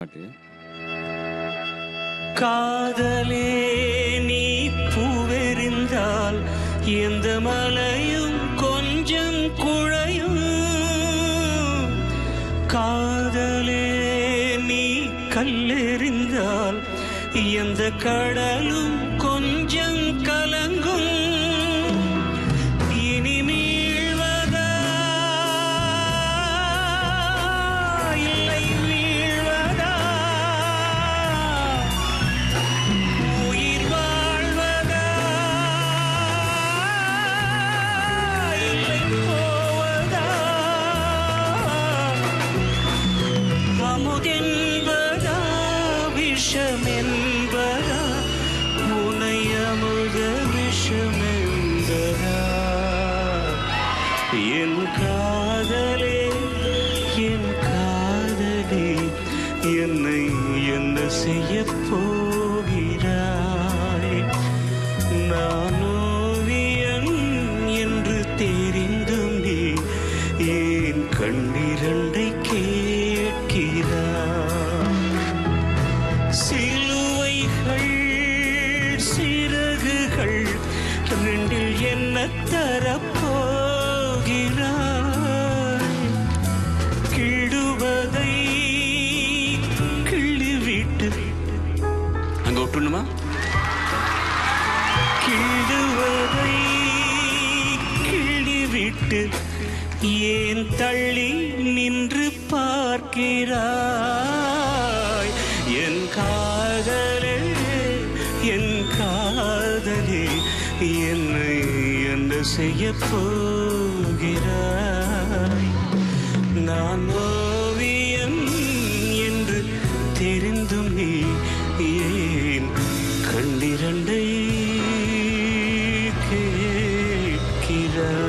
பாட்டு. காதலே நீ பூவெறிந்தால் எந்த மலையும் கொஞ்சம் குழையும். காதலே நீ கல்லெறிந்தால் எந்த கடலும் கொஞ்சம் கலங்கும். இனி மீழ்வதா இல்லை வீழ்வதா, உயிர் வாழ்வதா இல்லை போவதா, அமுதென்பதா விஷமென்பதா, உனை அமுத விஷமென்பதா. என் காதலே என் காதலே என்னை என்ன செய்ய போகிறாய்? நான் ஓவியன் என்று தெரிந்தும் நீ ஏன் கண்ணிரண்டை கேட்கிறாய்? சிலுவைகள் சிறகுகள் ரெண்டில் என்ன தரப்போகிறாய்? கிடுவதை கிள்ளிவிட்டு அங்க விட்டுணுமா? கிடுவதை கிள்ளிவிட்டு ஏன் தள்ளி நின்று பார்க்கிறாய்? என் காதலே என் காதலே என்னை என்ன செய்ய போகிறாய்? நான் ஓவியன் என்று தெரிந்தும் நீ ஏன் கண்ணிரண்டை கேட்கிறாய்?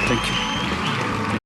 Thank you.